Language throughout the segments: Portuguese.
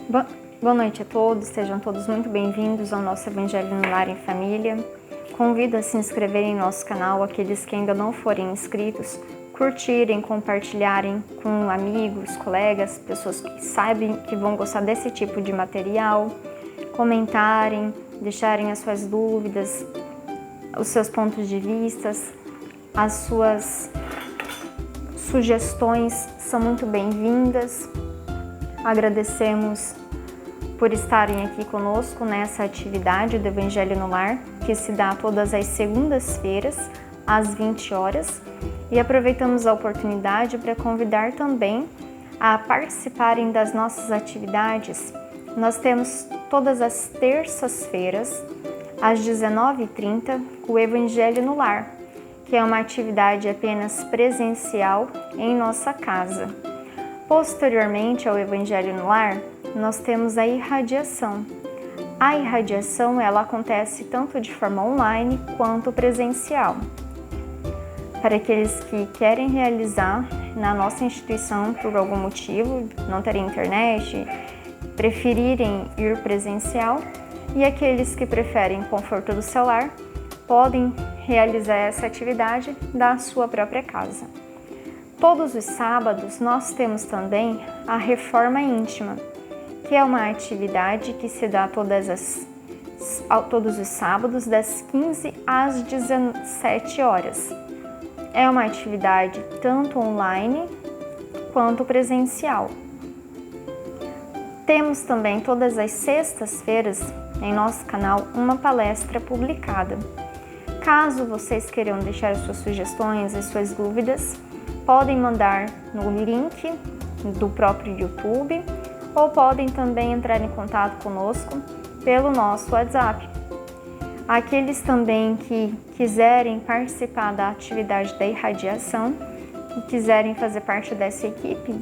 Boa noite a todos, sejam todos muito bem-vindos ao nosso Evangelho no Lar em Família. Convido a se inscreverem em nosso canal, aqueles que ainda não forem inscritos, curtirem, compartilharem com amigos, colegas, pessoas que sabem que vão gostar desse tipo de material, comentarem, deixarem as suas dúvidas, os seus pontos de vista, as suas sugestões são muito bem-vindas. Agradecemos por estarem aqui conosco nessa atividade do Evangelho no Lar, que se dá todas as segundas-feiras, às 20 horas. E aproveitamos a oportunidade para convidar também a participarem das nossas atividades. Nós temos todas as terças-feiras, às 19h30, o Evangelho no Lar, que é uma atividade apenas presencial em nossa casa. Posteriormente ao Evangelho no Lar, nós temos a irradiação. A irradiação ela acontece tanto de forma online quanto presencial. Para aqueles que querem realizar na nossa instituição por algum motivo, não terem internet, preferirem ir presencial, e aqueles que preferem conforto do celular, podem realizar essa atividade da sua própria casa. Todos os sábados nós temos também a Reforma Íntima, que é uma atividade que se dá todos os sábados, das 15 às 17 horas. É uma atividade tanto online quanto presencial. Temos também todas as sextas-feiras em nosso canal uma palestra publicada. Caso vocês queiram deixar as suas sugestões e suas dúvidas, podem mandar no link do próprio YouTube ou podem também entrar em contato conosco pelo nosso WhatsApp. Aqueles também que quiserem participar da atividade da irradiação e quiserem fazer parte dessa equipe,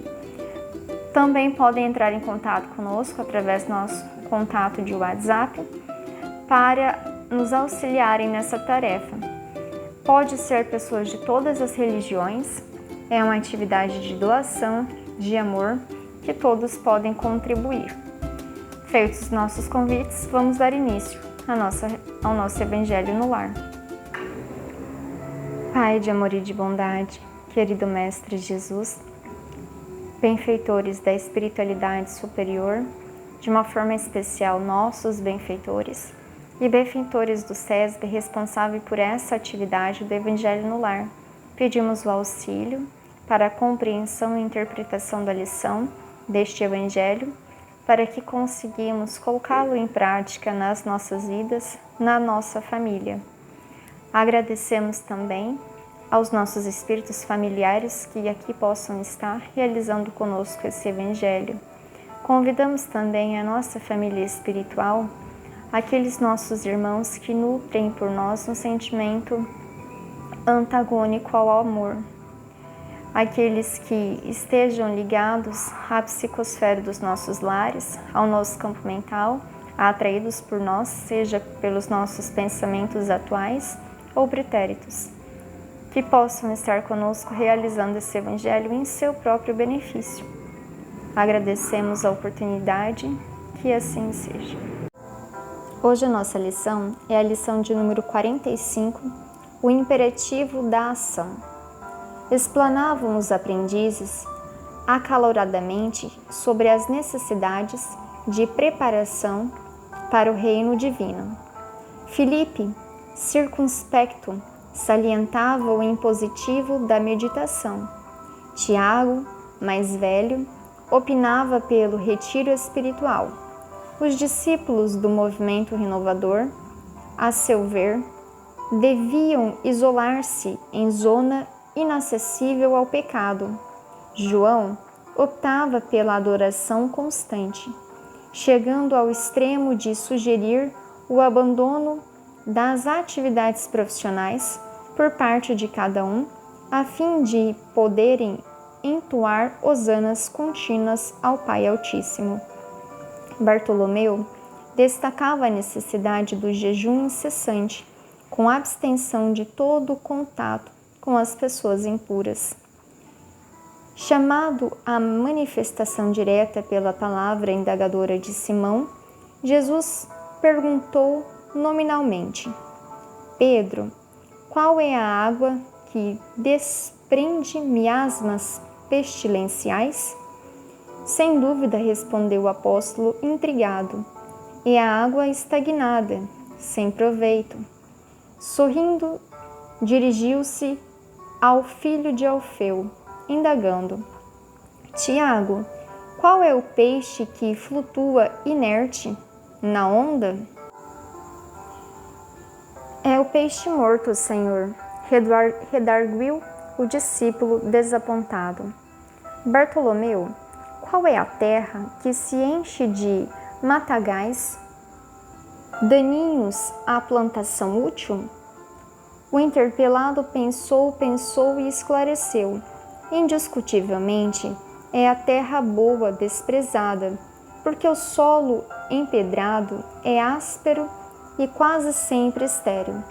também podem entrar em contato conosco através do nosso contato de WhatsApp para nos auxiliarem nessa tarefa. Pode ser pessoas de todas as religiões, é uma atividade de doação, de amor, que todos podem contribuir. Feitos os nossos convites, vamos dar início ao nosso Evangelho no Lar. Pai de amor e de bondade, querido Mestre Jesus, benfeitores da espiritualidade superior, de uma forma especial nossos benfeitores e benfeitores do SESB responsável por essa atividade do Evangelho no Lar, pedimos o auxílio para a compreensão e interpretação da lição deste Evangelho, para que conseguimos colocá-lo em prática nas nossas vidas, na nossa família. Agradecemos também aos nossos espíritos familiares que aqui possam estar realizando conosco esse Evangelho. Convidamos também a nossa família espiritual, aqueles nossos irmãos que nutrem por nós um sentimento antagônico ao amor, aqueles que estejam ligados à psicosfera dos nossos lares, ao nosso campo mental, atraídos por nós, seja pelos nossos pensamentos atuais ou pretéritos, que possam estar conosco realizando esse Evangelho em seu próprio benefício. Agradecemos a oportunidade, que assim seja. Hoje a nossa lição é a lição de número 45, o imperativo da ação. Explanavam os aprendizes acaloradamente sobre as necessidades de preparação para o reino divino. Filipe, circunspecto, salientava o impositivo da meditação. Tiago, mais velho, opinava pelo retiro espiritual. Os discípulos do movimento renovador, a seu ver, deviam isolar-se em zona inacessível ao pecado. João optava pela adoração constante, chegando ao extremo de sugerir o abandono das atividades profissionais por parte de cada um, a fim de poderem entoar hosanas contínuas ao Pai Altíssimo. Bartolomeu destacava a necessidade do jejum incessante, com abstenção de todo contato com as pessoas impuras. Chamado à manifestação direta pela palavra indagadora de Simão, Jesus perguntou nominalmente: Pedro, qual é a água que desprende miasmas pestilenciais? Sem dúvida, respondeu o apóstolo intrigado, é a água estagnada, sem proveito. Sorrindo, dirigiu-se ao filho de Alfeu, indagando: Tiago, qual é o peixe que flutua inerte na onda? É o peixe morto, Senhor, redarguiu o discípulo desapontado. Bartolomeu, qual é a terra que se enche de matagais, daninhos à plantação útil? O interpelado pensou e esclareceu. Indiscutivelmente, é a terra boa desprezada, porque o solo empedrado é áspero e quase sempre estéril.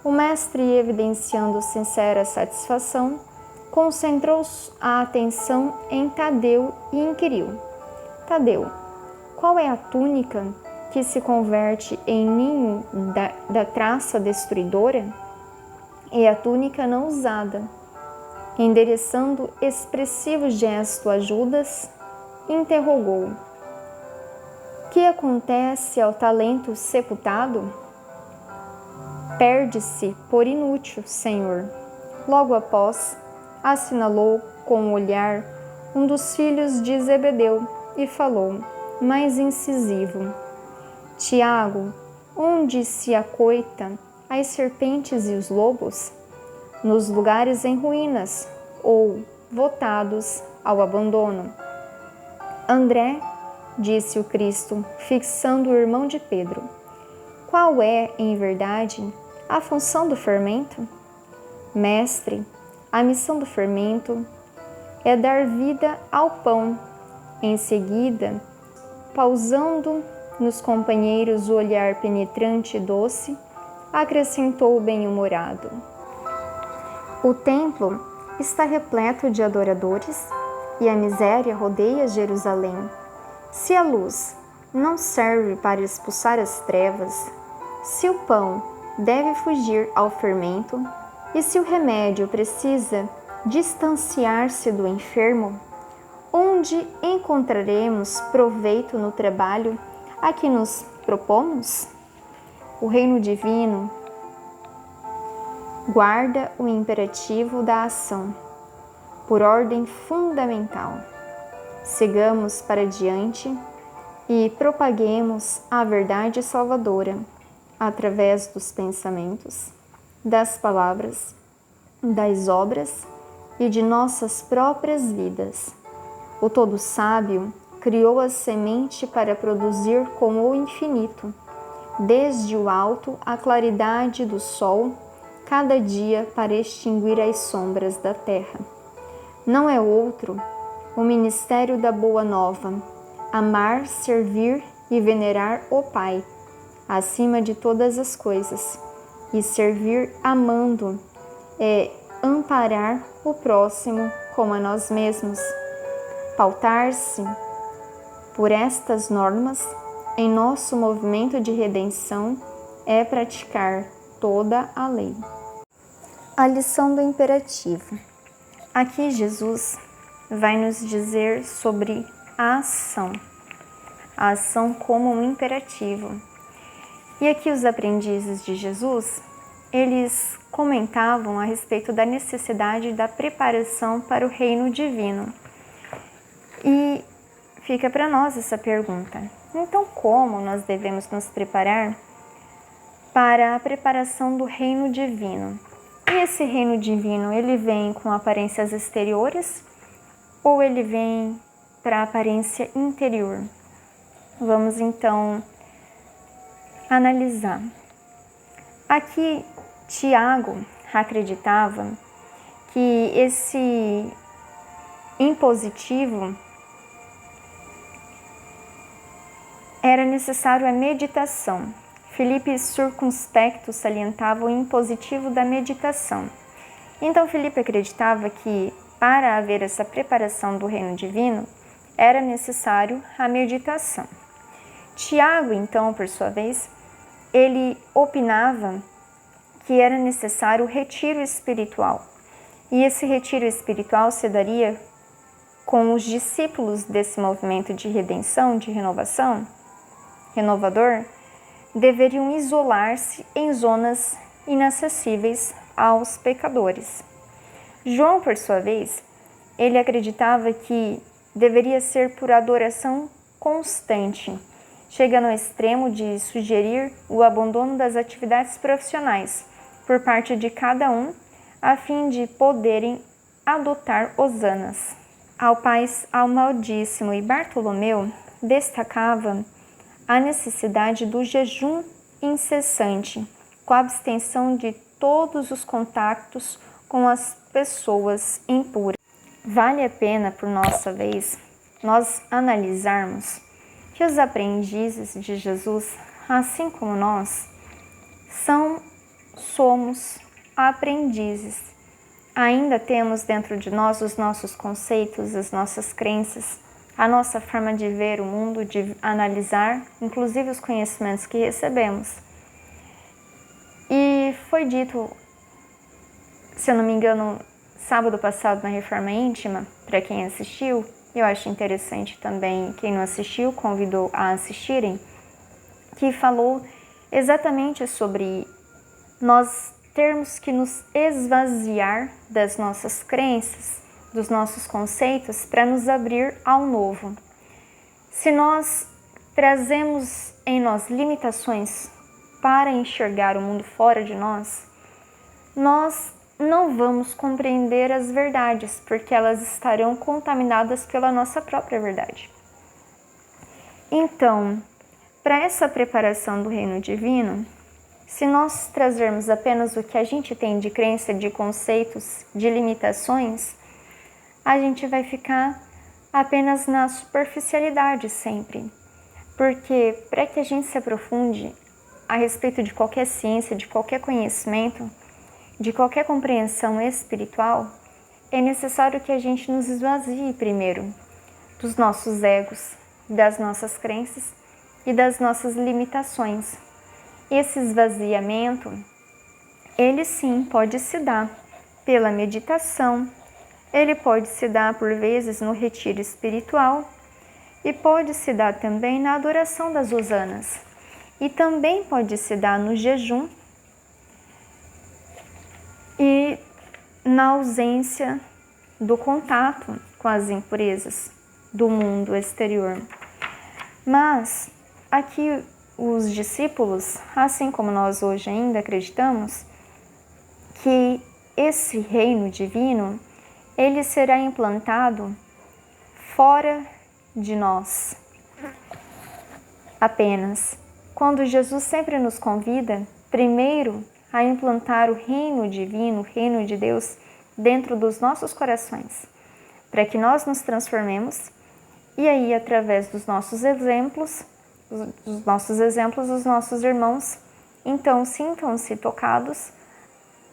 O mestre, evidenciando sincera satisfação, concentrou a atenção em Tadeu e inquiriu: Tadeu, qual é a túnica que se converte em ninho da traça destruidora? É a túnica não usada. Endereçando expressivo gesto a Judas, interrogou: Que acontece ao talento sepultado? Perde-se por inútil, Senhor. Logo após, assinalou com o olhar um dos filhos de Zebedeu e falou, mais incisivo: Tiago, onde se acoita as serpentes e os lobos? Nos lugares em ruínas ou votados ao abandono. André, disse o Cristo, fixando o irmão de Pedro, qual é, em verdade, a função do fermento? Mestre, a missão do fermento é dar vida ao pão. Em seguida, pausando nos companheiros o olhar penetrante e doce, acrescentou bem-humorado: O templo está repleto de adoradores e a miséria rodeia Jerusalém. Se a luz não serve para expulsar as trevas, se o pão deve fugir ao fermento e se o remédio precisa distanciar-se do enfermo, onde encontraremos proveito no trabalho a que nos propomos? O reino divino guarda o imperativo da ação, por ordem fundamental. Sigamos para diante e propaguemos a verdade salvadora através dos pensamentos, das palavras, das obras e de nossas próprias vidas. O Todo Sábio criou a semente para produzir com o infinito, desde o alto a claridade do sol, cada dia para extinguir as sombras da terra. Não é outro o ministério da Boa Nova, amar, servir e venerar o Pai, acima de todas as coisas, e servir amando é amparar o próximo como a nós mesmos. Pautar-se por estas normas em nosso movimento de redenção é praticar toda a lei. A lição do imperativo. Aqui Jesus vai nos dizer sobre a ação como um imperativo. E aqui os aprendizes de Jesus, eles comentavam a respeito da necessidade da preparação para o reino divino. E fica para nós essa pergunta: então como nós devemos nos preparar para a preparação do reino divino? E esse reino divino, ele vem com aparências exteriores ou ele vem para a aparência interior? Vamos então analisar. Aqui Tiago acreditava que esse impositivo era necessário a meditação. Filipe circunspecto salientava o impositivo da meditação. Então Filipe acreditava que para haver essa preparação do reino divino, era necessário a meditação. Tiago, então, por sua vez, ele opinava que era necessário o retiro espiritual. E esse retiro espiritual se daria com os discípulos desse movimento de redenção, de renovação, renovador, deveriam isolar-se em zonas inacessíveis aos pecadores. João, por sua vez, ele acreditava que deveria ser por adoração constante, chegando ao extremo de sugerir o abandono das atividades profissionais por parte de cada um, a fim de poderem adotar hosanas. Alpais Almaldíssimo e Bartolomeu destacava a necessidade do jejum incessante, com a abstenção de todos os contactos com as pessoas impuras. Vale a pena, por nossa vez, nós analisarmos que os aprendizes de Jesus, assim como nós, somos aprendizes. Ainda temos dentro de nós os nossos conceitos, as nossas crenças, a nossa forma de ver o mundo, de analisar, inclusive os conhecimentos que recebemos. E foi dito, se eu não me engano, sábado passado na Reforma Íntima, para quem assistiu, eu acho interessante também, quem não assistiu, convidou a assistirem, que falou exatamente sobre nós termos que nos esvaziar das nossas crenças, dos nossos conceitos, para nos abrir ao novo. Se nós trazemos em nós limitações para enxergar o mundo fora de nós não vamos compreender as verdades, porque elas estarão contaminadas pela nossa própria verdade. Então, para essa preparação do reino divino, se nós trazermos apenas o que a gente tem de crença, de conceitos, de limitações, a gente vai ficar apenas na superficialidade sempre. Porque para que a gente se aprofunde a respeito de qualquer ciência, de qualquer conhecimento, de qualquer compreensão espiritual, é necessário que a gente nos esvazie primeiro dos nossos egos, das nossas crenças e das nossas limitações. Esse esvaziamento, ele sim pode se dar pela meditação, ele pode se dar por vezes no retiro espiritual e pode se dar também na adoração das hosanas e também pode se dar no jejum e na ausência do contato com as impurezas do mundo exterior. Mas aqui os discípulos, assim como nós hoje ainda acreditamos, que esse reino divino, ele será implantado fora de nós. Apenas quando Jesus sempre nos convida, primeiro, a implantar o reino divino, o reino de Deus, dentro dos nossos corações, para que nós nos transformemos e aí, através dos nossos exemplos, os nossos irmãos, então sintam-se tocados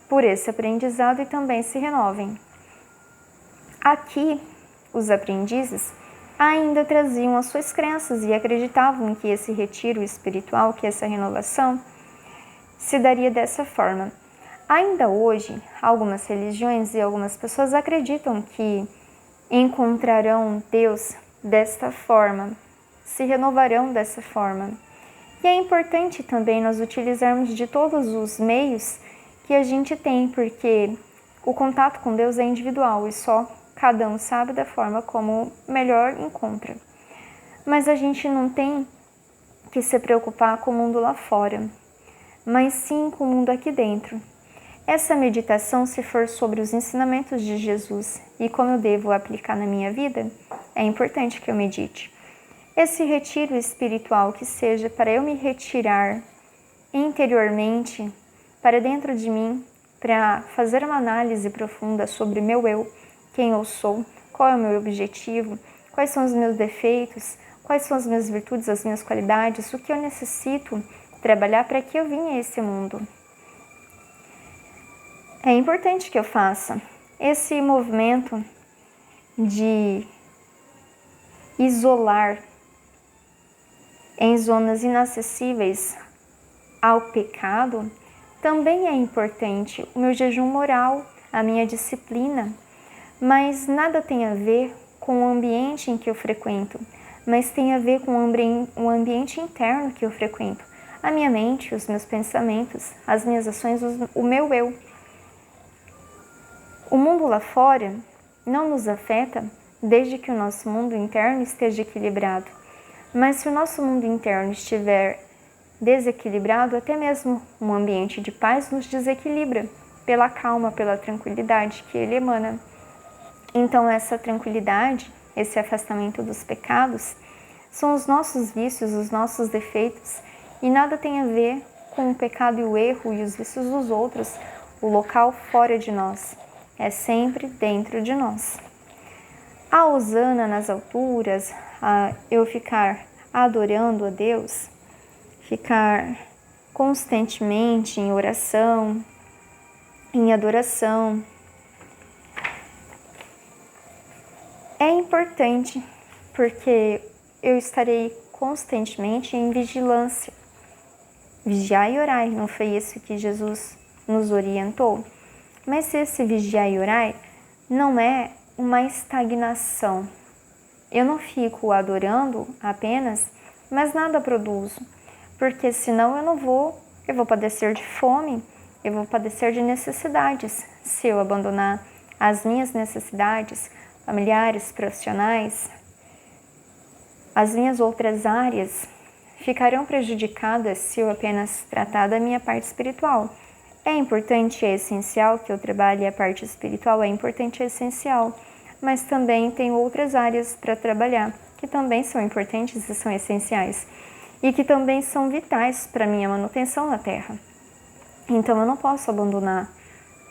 por esse aprendizado e também se renovem. Aqui, os aprendizes ainda traziam as suas crenças e acreditavam que esse retiro espiritual, que essa renovação, se daria dessa forma. Ainda hoje, algumas religiões e algumas pessoas acreditam que encontrarão Deus desta forma, se renovarão dessa forma. E é importante também nós utilizarmos de todos os meios que a gente tem, porque o contato com Deus é individual e só cada um sabe da forma como melhor encontra. Mas a gente não tem que se preocupar com o mundo lá fora, mas sim com o mundo aqui dentro. Essa meditação, se for sobre os ensinamentos de Jesus e como eu devo aplicar na minha vida, é importante que eu medite. Esse retiro espiritual que seja para eu me retirar interiormente, para dentro de mim, para fazer uma análise profunda sobre meu eu, quem eu sou, qual é o meu objetivo, quais são os meus defeitos, quais são as minhas virtudes, as minhas qualidades, o que eu necessito trabalhar para que eu venha a esse mundo. É importante que eu faça esse movimento de isolar em zonas inacessíveis ao pecado, também é importante o meu jejum moral, a minha disciplina, mas nada tem a ver com o ambiente em que eu frequento, mas tem a ver com o ambiente interno que eu frequento, a minha mente, os meus pensamentos, as minhas ações, o meu eu. O mundo lá fora não nos afeta desde que o nosso mundo interno esteja equilibrado, mas se o nosso mundo interno estiver desequilibrado, até mesmo um ambiente de paz nos desequilibra pela calma, pela tranquilidade que ele emana. Então essa tranquilidade, esse afastamento dos pecados, são os nossos vícios, os nossos defeitos, e nada tem a ver com o pecado e o erro e os vícios dos outros, o local fora de nós, é sempre dentro de nós. A hosana nas alturas, eu ficar adorando a Deus, ficar constantemente em oração, em adoração, é importante, porque eu estarei constantemente em vigilância. Vigiai e orai, não foi isso que Jesus nos orientou? Mas esse vigiai e orai não é uma estagnação. Eu não fico adorando apenas, mas nada produzo, porque senão eu vou padecer de fome, eu vou padecer de necessidades. Se eu abandonar as minhas necessidades familiares, profissionais, as minhas outras áreas ficarão prejudicadas se eu apenas tratar da minha parte espiritual. É importante, é essencial que eu trabalhe a parte espiritual, é importante, é essencial, mas também tem outras áreas para trabalhar, que também são importantes e são essenciais, e que também são vitais para a minha manutenção na Terra. Então eu não posso abandonar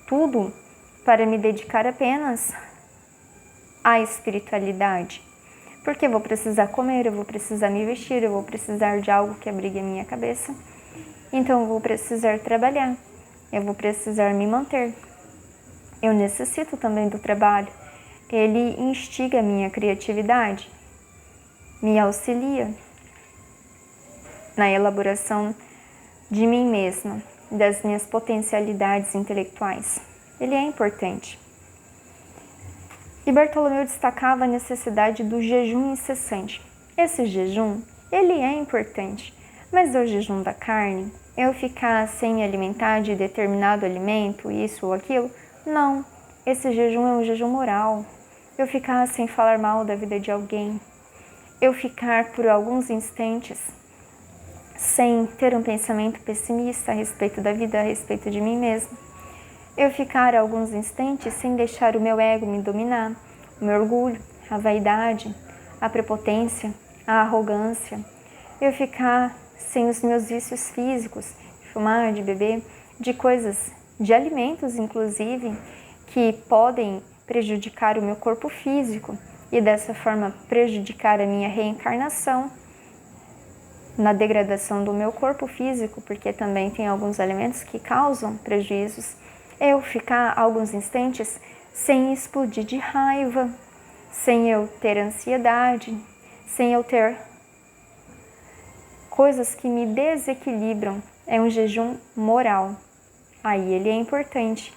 tudo para me dedicar apenas à espiritualidade, porque eu vou precisar comer, eu vou precisar me vestir, eu vou precisar de algo que abrigue a minha cabeça, então eu vou precisar trabalhar, eu vou precisar me manter. Eu necessito também do trabalho, ele instiga a minha criatividade, me auxilia na elaboração de mim mesma, das minhas potencialidades intelectuais. Ele é importante. E Bartolomeu destacava a necessidade do jejum incessante. Esse jejum, ele é importante, mas o jejum da carne, eu ficar sem me alimentar de determinado alimento, isso ou aquilo, não. Esse jejum é um jejum moral. Eu ficar sem falar mal da vida de alguém, eu ficar por alguns instantes sem ter um pensamento pessimista a respeito da vida, a respeito de mim mesma. Eu ficar alguns instantes sem deixar o meu ego me dominar, o meu orgulho, a vaidade, a prepotência, a arrogância. Eu ficar sem os meus vícios físicos, de fumar, de beber, de coisas, de alimentos inclusive, que podem prejudicar o meu corpo físico e dessa forma prejudicar a minha reencarnação na degradação do meu corpo físico, porque também tem alguns alimentos que causam prejuízos. Eu ficar alguns instantes sem explodir de raiva, sem eu ter ansiedade, sem eu ter coisas que me desequilibram. É um jejum moral. Aí ele é importante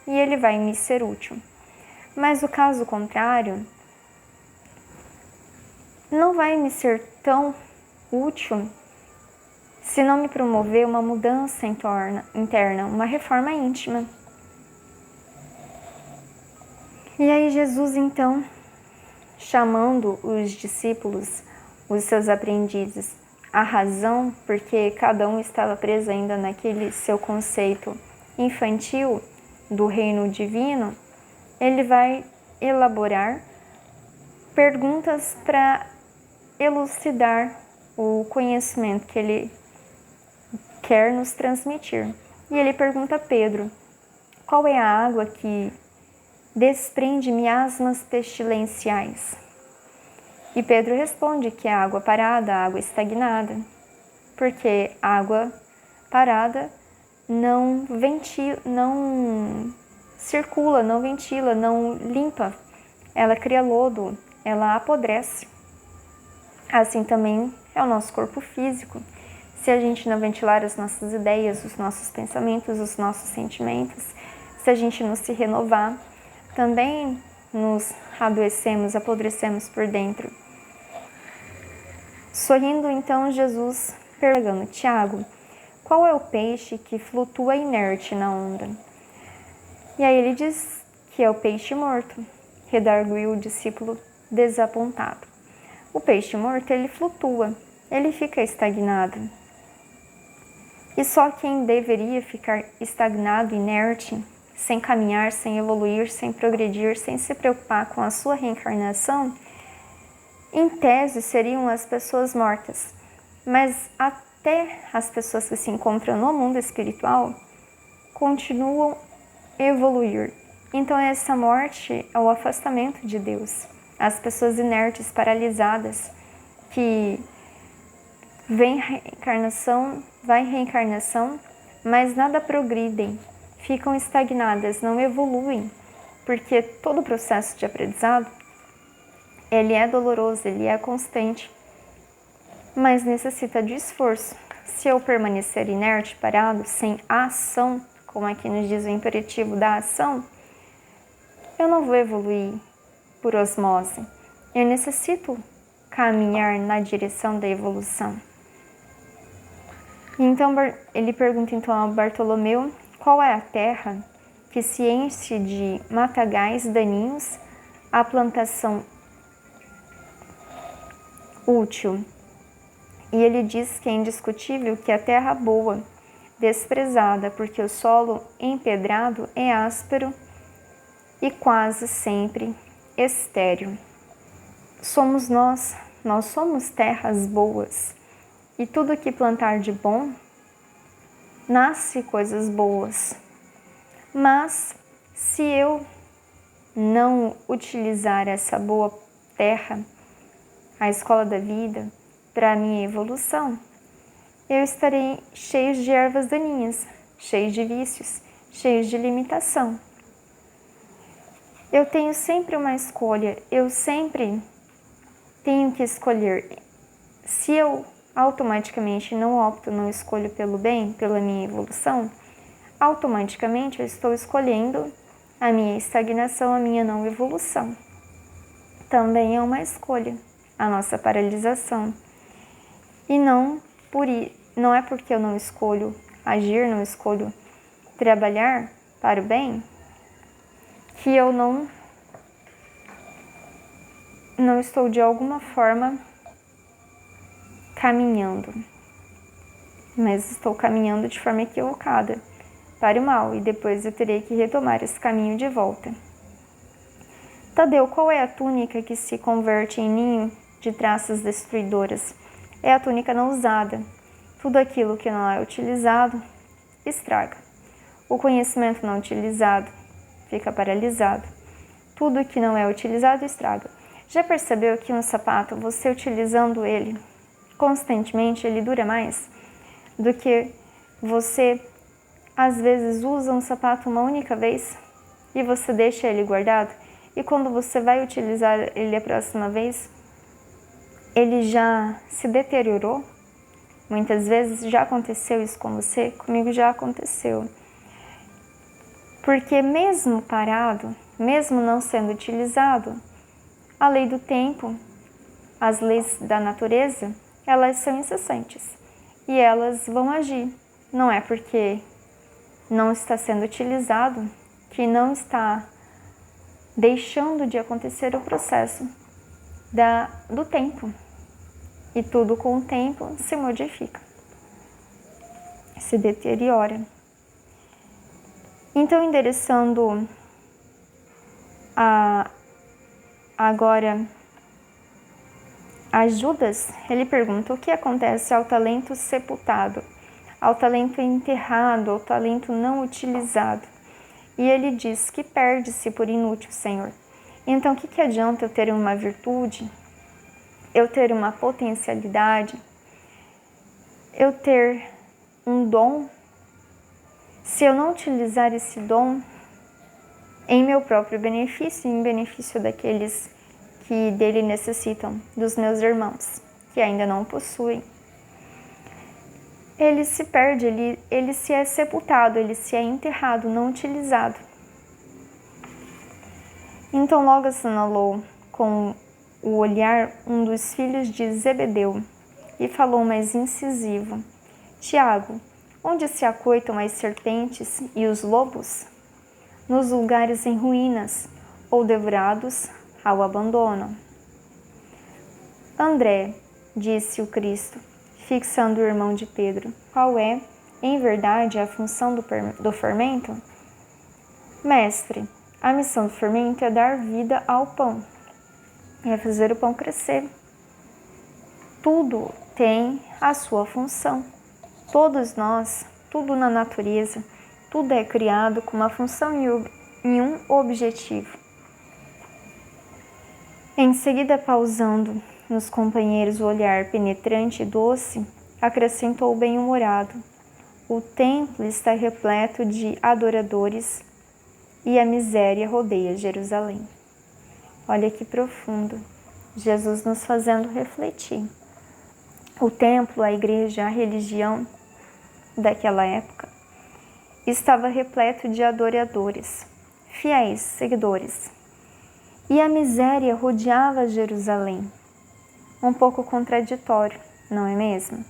e ele vai me ser útil. Mas o caso contrário não vai me ser tão útil se não me promover uma mudança interna, uma reforma íntima. E aí Jesus, então, chamando os discípulos, os seus aprendizes, a razão, porque cada um estava preso ainda naquele seu conceito infantil do reino divino, ele vai elaborar perguntas para elucidar o conhecimento que ele quer nos transmitir. E ele pergunta a Pedro: qual é a água que desprende miasmas pestilenciais? E Pedro responde que é a água parada, a água estagnada, porque a água parada não circula, não ventila, não limpa ela cria lodo, ela apodrece. Assim também é o nosso corpo físico. Se a gente não ventilar as nossas ideias, os nossos pensamentos, os nossos sentimentos, se a gente não se renovar, também nos adoecemos, apodrecemos por dentro. Sorrindo, então, Jesus pergunta: Tiago, qual é o peixe que flutua inerte na onda? E aí ele diz que é o peixe morto. Redarguiu o discípulo desapontado. O peixe morto, ele flutua, ele fica estagnado. E só quem deveria ficar estagnado, inerte, sem caminhar, sem evoluir, sem progredir, sem se preocupar com a sua reencarnação, em tese seriam as pessoas mortas. Mas até as pessoas que se encontram no mundo espiritual continuam a evoluir. Então essa morte é o afastamento de Deus. As pessoas inertes, paralisadas, que vem reencarnação, vai reencarnação, mas nada progridem, ficam estagnadas, não evoluem, porque todo o processo de aprendizado, ele é doloroso, ele é constante, mas necessita de esforço. Se eu permanecer inerte, parado, sem ação, como aqui nos diz o imperativo da ação, eu não vou evoluir por osmose. Eu necessito caminhar na direção da evolução. Então ele pergunta então ao Bartolomeu qual é a terra que se enche de matagais daninhos à plantação útil. E ele diz que é indiscutível que a terra boa, desprezada, porque o solo empedrado é áspero e quase sempre estéril. Somos nós somos terras boas, e tudo que plantar de bom, nasce coisas boas. Mas se eu não utilizar essa boa terra, a escola da vida, para a minha evolução, eu estarei cheio de ervas daninhas, cheio de vícios, cheio de limitação. Eu tenho sempre uma escolha, eu sempre tenho que escolher. Se eu automaticamente não opto, não escolho pelo bem, pela minha evolução, automaticamente eu estou escolhendo a minha estagnação, a minha não evolução. Também é uma escolha, a nossa paralisação. E não é porque eu não escolho agir, não escolho trabalhar para o bem, que eu não estou de alguma forma caminhando, mas estou caminhando de forma equivocada para o mal, e depois eu terei que retomar esse caminho de volta. Tadeu, qual é a túnica que se converte em ninho de traças destruidoras? É a túnica não usada. Tudo aquilo que não é utilizado, estraga. O conhecimento não utilizado fica paralisado. Tudo que não é utilizado, estraga. Já percebeu que um sapato, você utilizando ele constantemente, ele dura mais do que você, às vezes, usa um sapato uma única vez e você deixa ele guardado, e quando você vai utilizar ele a próxima vez, ele já se deteriorou? Muitas vezes já aconteceu isso com você, comigo já aconteceu. Porque mesmo parado, mesmo não sendo utilizado, a lei do tempo, as leis da natureza, elas são incessantes e elas vão agir. Não é porque não está sendo utilizado que não está deixando de acontecer o processo do tempo. E tudo com o tempo se modifica, se deteriora. Então, endereçando agora a Judas, ele pergunta o que acontece ao talento sepultado, ao talento enterrado, ao talento não utilizado. E ele diz que perde-se por inútil, Senhor. Então, o que adianta eu ter uma virtude, eu ter uma potencialidade, eu ter um dom, se eu não utilizar esse dom, em meu próprio benefício e em benefício daqueles que dele necessitam, dos meus irmãos, que ainda não o possuem. Ele se perde, ele se é sepultado, ele se é enterrado, não utilizado. Então logo assinalou com o olhar um dos filhos de Zebedeu e falou mais incisivo: Tiago, onde se acoitam as serpentes e os lobos? Nos lugares em ruínas ou devorados ao abandono. André, disse o Cristo, fixando o irmão de Pedro, qual é, em verdade, a função do fermento? Mestre, a missão do fermento é dar vida ao pão, é fazer o pão crescer. Tudo tem a sua função. Todos nós, tudo na natureza, tudo é criado com uma função e um objetivo. Em seguida, pausando nos companheiros o olhar penetrante e doce, acrescentou bem-humorado: o templo está repleto de adoradores e a miséria rodeia Jerusalém. Olha que profundo, Jesus nos fazendo refletir. O templo, a igreja, a religião daquela época estava repleto de adoradores, fiéis, seguidores. E a miséria rodeava Jerusalém. Um pouco contraditório, não é mesmo?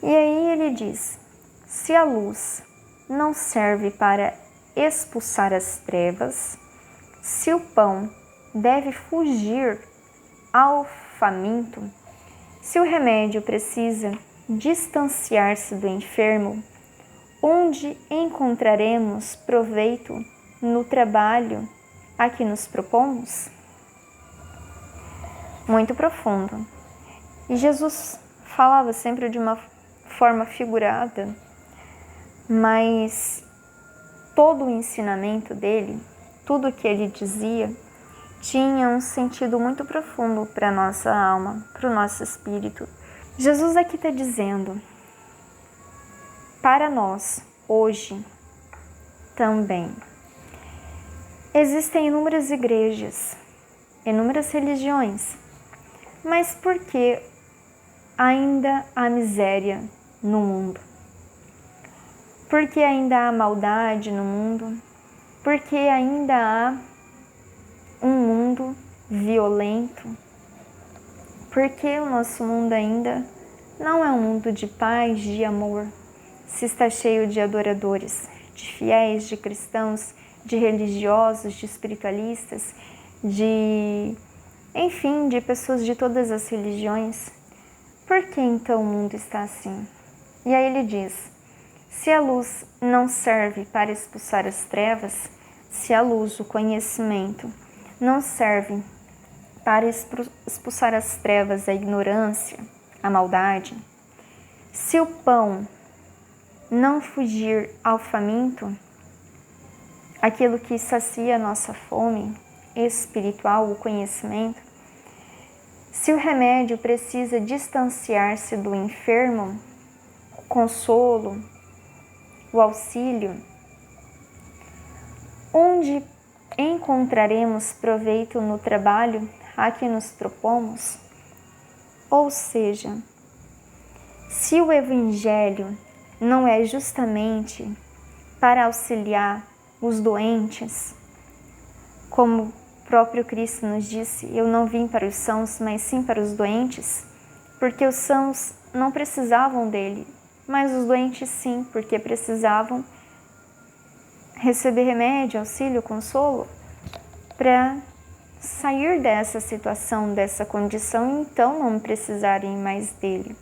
E aí ele diz: se a luz não serve para expulsar as trevas, se o pão deve fugir ao faminto, se o remédio precisa distanciar-se do enfermo, onde encontraremos proveito no trabalho a que nos propomos? Muito profundo. E Jesus falava sempre de uma forma figurada, mas todo o ensinamento dele, tudo o que ele dizia, tinha um sentido muito profundo para a nossa alma, para o nosso espírito. Jesus aqui está dizendo, para nós, hoje, também, existem inúmeras igrejas, inúmeras religiões, mas por que ainda há miséria no mundo? Por que ainda há maldade no mundo? Por que ainda há um mundo violento? Por que o nosso mundo ainda não é um mundo de paz, de amor, se está cheio de adoradores, de fiéis, de cristãos, de religiosos, de espiritualistas, enfim, de pessoas de todas as religiões? Por que então o mundo está assim? E aí ele diz: se a luz não serve para expulsar as trevas, se a luz, o conhecimento, não serve para expulsar as trevas, a ignorância, a maldade, se o pão não fugir ao faminto, aquilo que sacia a nossa fome espiritual, o conhecimento, se o remédio precisa distanciar-se do enfermo, o consolo, o auxílio, onde encontraremos proveito no trabalho a que nos propomos? Ou seja, se o Evangelho não é justamente para auxiliar os doentes, como o próprio Cristo nos disse, eu não vim para os sãos, mas sim para os doentes, porque os sãos não precisavam dele, mas os doentes sim, porque precisavam receber remédio, auxílio, consolo, para sair dessa situação, dessa condição, e então não precisarem mais dele.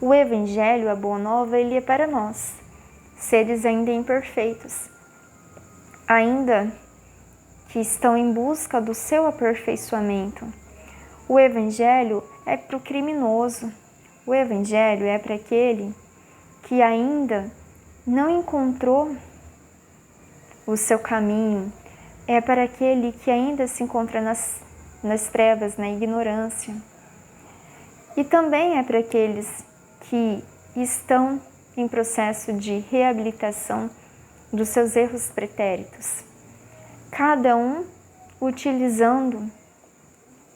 O Evangelho, a Boa Nova, ele é para nós, seres ainda imperfeitos, ainda que estão em busca do seu aperfeiçoamento. O Evangelho é para o criminoso, o Evangelho é para aquele que ainda não encontrou o seu caminho, é para aquele que ainda se encontra nas trevas, na ignorância. E também é para aqueles que estão em processo de reabilitação dos seus erros pretéritos, cada um utilizando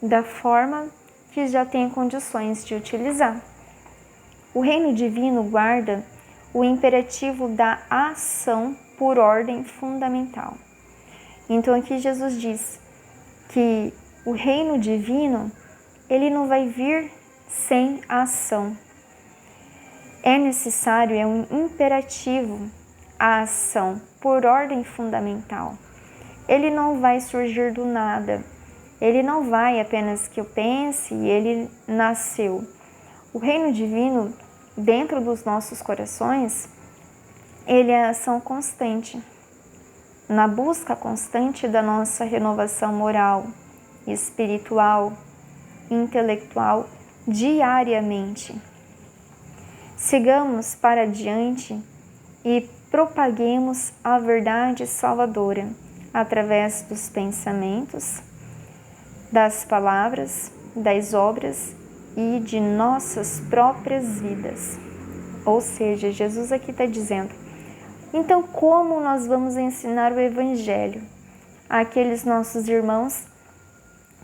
da forma que já tem condições de utilizar. O reino divino guarda o imperativo da ação por ordem fundamental. Então aqui Jesus diz que o reino divino, ele não vai vir sem ação. É necessário, é um imperativo a ação por ordem fundamental. Ele não vai surgir do nada. Ele não vai apenas que eu pense e ele nasceu. O reino divino, dentro dos nossos corações, ele é a ação constante, na busca constante da nossa renovação moral, espiritual, intelectual, diariamente. Sigamos para diante e propaguemos a verdade salvadora através dos pensamentos, das palavras, das obras e de nossas próprias vidas. Ou seja, Jesus aqui está dizendo, então como nós vamos ensinar o Evangelho àqueles nossos irmãos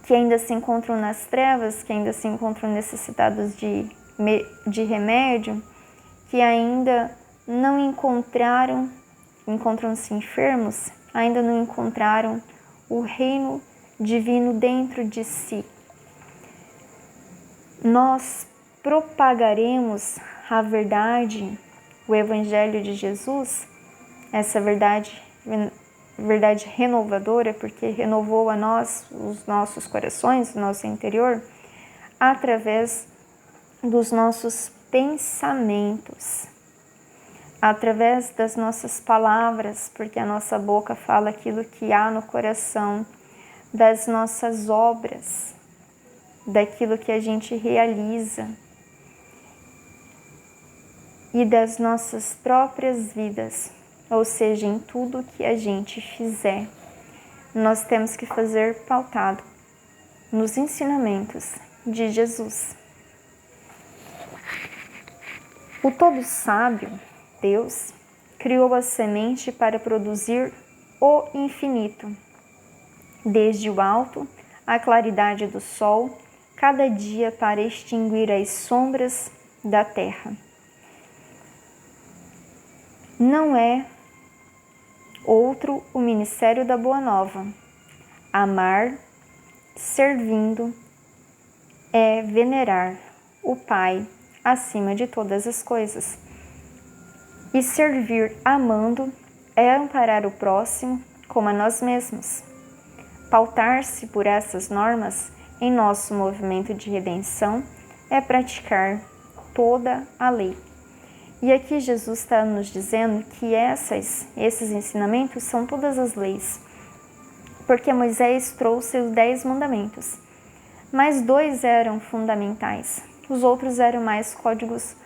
que ainda se encontram nas trevas, que ainda se encontram necessitados de remédio, que ainda não encontram-se enfermos, ainda não encontraram o reino divino dentro de si. Nós propagaremos a verdade, o Evangelho de Jesus, essa verdade renovadora, porque renovou a nós, os nossos corações, o nosso interior, através dos nossos pensamentos, através das nossas palavras, porque a nossa boca fala aquilo que há no coração, das nossas obras, daquilo que a gente realiza e das nossas próprias vidas, ou seja, em tudo que a gente fizer, nós temos que fazer pautado nos ensinamentos de Jesus. O todo sábio, Deus, criou a semente para produzir o infinito, desde o alto à claridade do sol, cada dia para extinguir as sombras da terra. Não é outro o ministério da Boa Nova. Amar, servindo, é venerar o Pai acima de todas as coisas. E servir amando é amparar o próximo como a nós mesmos. Pautar-se por essas normas em nosso movimento de redenção é praticar toda a lei. E aqui Jesus está nos dizendo que esses ensinamentos são todas as leis, porque Moisés trouxe os 10 mandamentos, mas 2 eram fundamentais, os outros eram mais códigos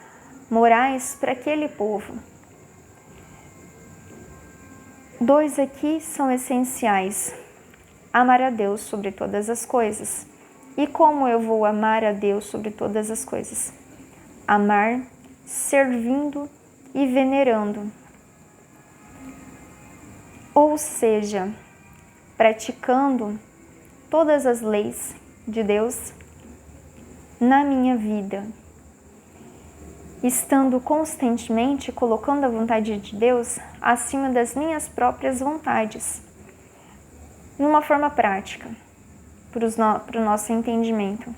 morais para aquele povo. 2 aqui são essenciais: amar a Deus sobre todas as coisas. E como eu vou amar a Deus sobre todas as coisas? Amar, servindo e venerando. Ou seja, praticando todas as leis de Deus na minha vida, estando constantemente colocando a vontade de Deus acima das minhas próprias vontades, numa forma prática, para o nosso entendimento.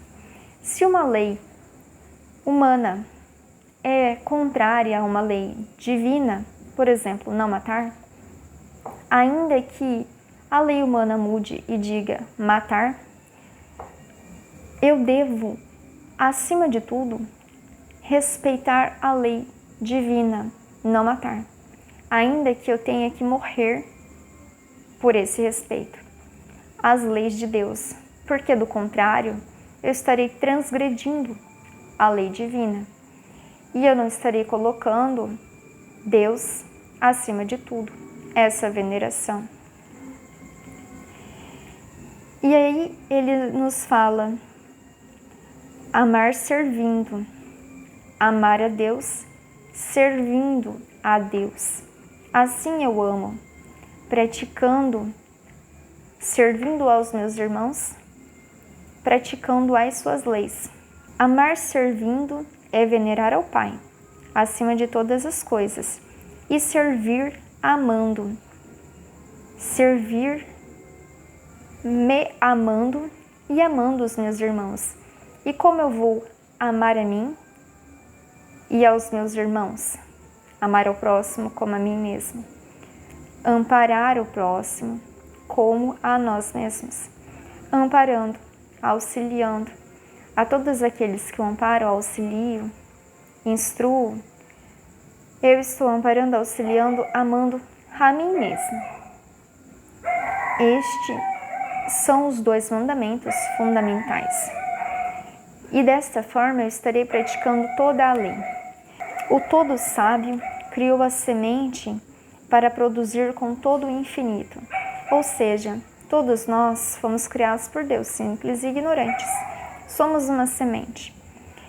Se uma lei humana é contrária a uma lei divina, por exemplo, não matar, ainda que a lei humana mude e diga matar, eu devo, acima de tudo, respeitar a lei divina, não matar, ainda que eu tenha que morrer por esse respeito às leis de Deus, porque do contrário, eu estarei transgredindo a lei divina e eu não estarei colocando Deus acima de tudo, essa veneração. E aí ele nos fala amar servindo, amar a Deus servindo a Deus. Assim eu amo, praticando, servindo aos meus irmãos, praticando as suas leis. Amar servindo é venerar ao Pai, acima de todas as coisas, e servir amando. Servir me amando e amando os meus irmãos. E como eu vou amar a mim e aos meus irmãos? Amar ao próximo como a mim mesmo. Amparar o próximo como a nós mesmos. Amparando, auxiliando. A todos aqueles que eu amparo, auxilio, instruo, eu estou amparando, auxiliando, amando a mim mesmo. Estes são os 2 mandamentos fundamentais. E desta forma eu estarei praticando toda a lei. O todo sábio criou a semente para produzir com todo o infinito. Ou seja, todos nós fomos criados por Deus, simples e ignorantes. Somos uma semente.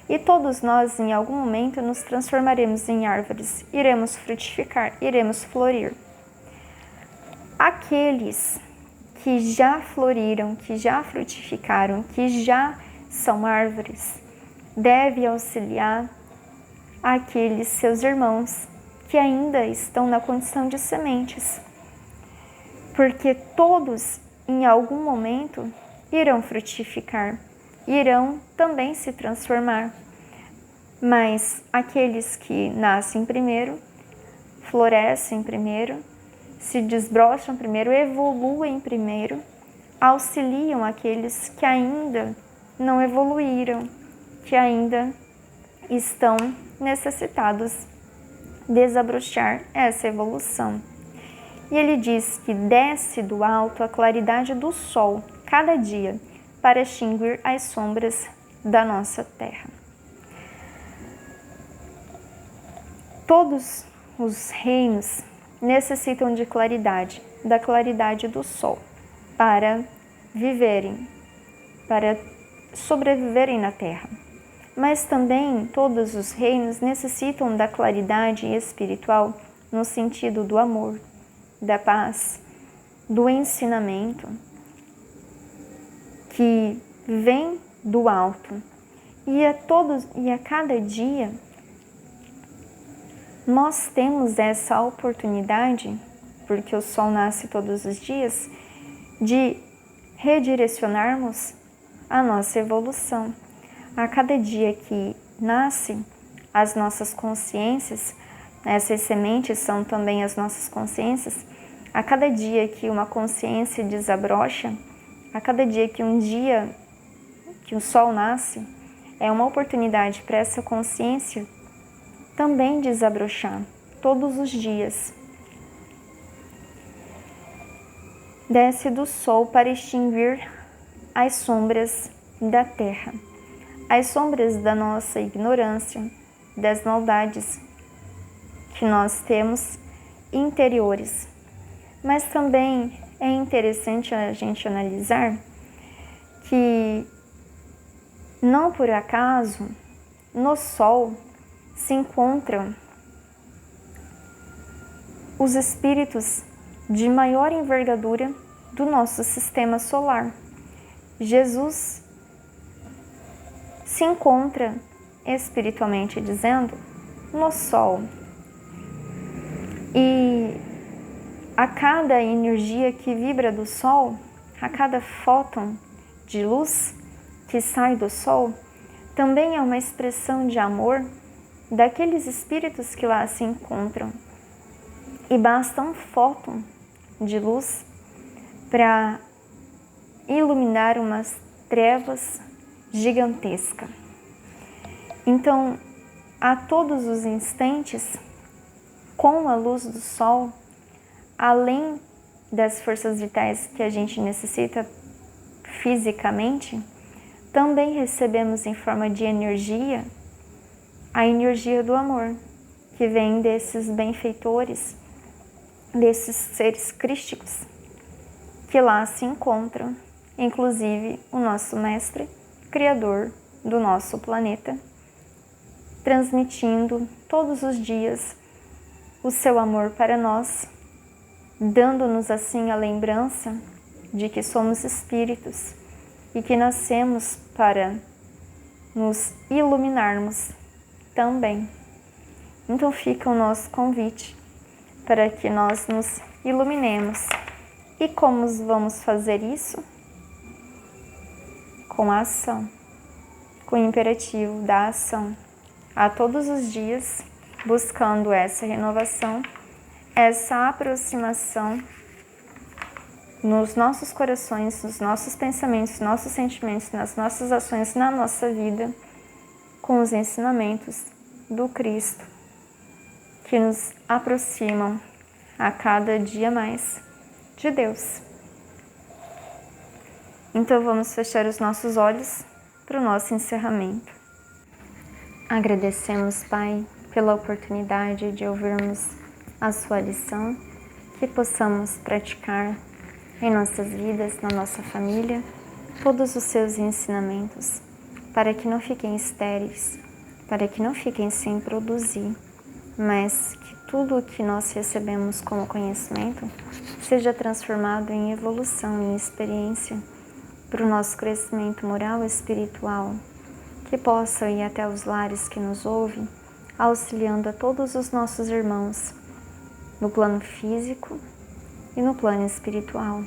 E todos nós, em algum momento, nos transformaremos em árvores, iremos frutificar, iremos florir. Aqueles que já floriram, que já frutificaram, que já são árvores, devem auxiliar aqueles seus irmãos que ainda estão na condição de sementes. Porque todos, em algum momento, irão frutificar, irão também se transformar. Mas aqueles que nascem primeiro, florescem primeiro, se desbrocham primeiro, evoluem primeiro, auxiliam aqueles que ainda não evoluíram, que ainda estão necessitados de desabrochar essa evolução. E ele diz que desce do alto a claridade do sol cada dia para extinguir as sombras da nossa terra. Todos os reinos necessitam de claridade, da claridade do sol, para viverem, para sobreviverem na terra. Mas também todos os reinos necessitam da claridade espiritual no sentido do amor, da paz, do ensinamento, que vem do alto. E a cada dia nós temos essa oportunidade, porque o sol nasce todos os dias, de redirecionarmos a nossa evolução. A cada dia que nasce, as nossas consciências, essas sementes são também as nossas consciências, a cada dia que uma consciência desabrocha, a cada dia que o sol nasce, é uma oportunidade para essa consciência também desabrochar, todos os dias. Desce do sol para extinguir as sombras da terra, as sombras da nossa ignorância, das maldades que nós temos interiores. Mas também é interessante a gente analisar que não por acaso no sol se encontram os espíritos de maior envergadura do nosso sistema solar. Jesus se encontra, espiritualmente dizendo, no sol. E a cada energia que vibra do sol, a cada fóton de luz que sai do sol, também é uma expressão de amor daqueles espíritos que lá se encontram. E basta um fóton de luz para iluminar umas trevas gigantescas. Então, a todos os instantes, com a luz do sol, além das forças vitais que a gente necessita fisicamente, também recebemos em forma de energia a energia do amor, que vem desses benfeitores, desses seres crísticos que lá se encontram, inclusive o nosso mestre, criador do nosso planeta, transmitindo todos os dias o seu amor para nós, dando-nos assim a lembrança de que somos espíritos e que nascemos para nos iluminarmos também. Então fica o nosso convite para que nós nos iluminemos. E como vamos fazer isso? Com a ação, com o imperativo da ação, a todos os dias, buscando essa renovação, essa aproximação nos nossos corações, nos nossos pensamentos, nos nossos sentimentos, nas nossas ações, na nossa vida, com os ensinamentos do Cristo, que nos aproximam a cada dia mais de Deus. Então vamos fechar os nossos olhos para o nosso encerramento. Agradecemos, Pai, pela oportunidade de ouvirmos a sua lição, que possamos praticar em nossas vidas, na nossa família, todos os seus ensinamentos, para que não fiquem estéreis, para que não fiquem sem produzir, mas que tudo o que nós recebemos como conhecimento seja transformado em evolução, em experiência, para o nosso crescimento moral e espiritual, que possa ir até os lares que nos ouvem, auxiliando a todos os nossos irmãos, no plano físico e no plano espiritual,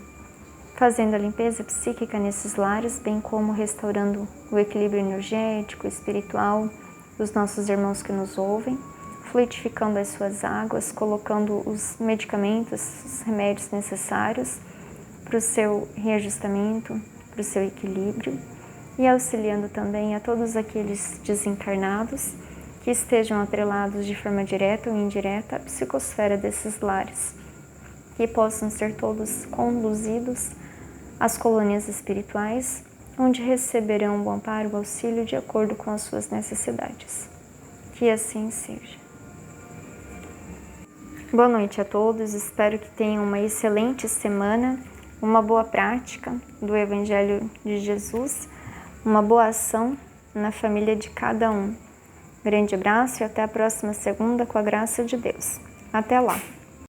fazendo a limpeza psíquica nesses lares, bem como restaurando o equilíbrio energético, espiritual dos nossos irmãos que nos ouvem, fluidificando as suas águas, colocando os medicamentos, os remédios necessários para o seu reajustamento, para o seu equilíbrio, e auxiliando também a todos aqueles desencarnados que estejam atrelados de forma direta ou indireta à psicosfera desses lares, que possam ser todos conduzidos às colônias espirituais, onde receberão o amparo e o auxílio de acordo com as suas necessidades. Que assim seja. Boa noite a todos, espero que tenham uma excelente semana, uma boa prática do Evangelho de Jesus, uma boa ação na família de cada um. Grande abraço e até a próxima segunda, com a graça de Deus. Até lá!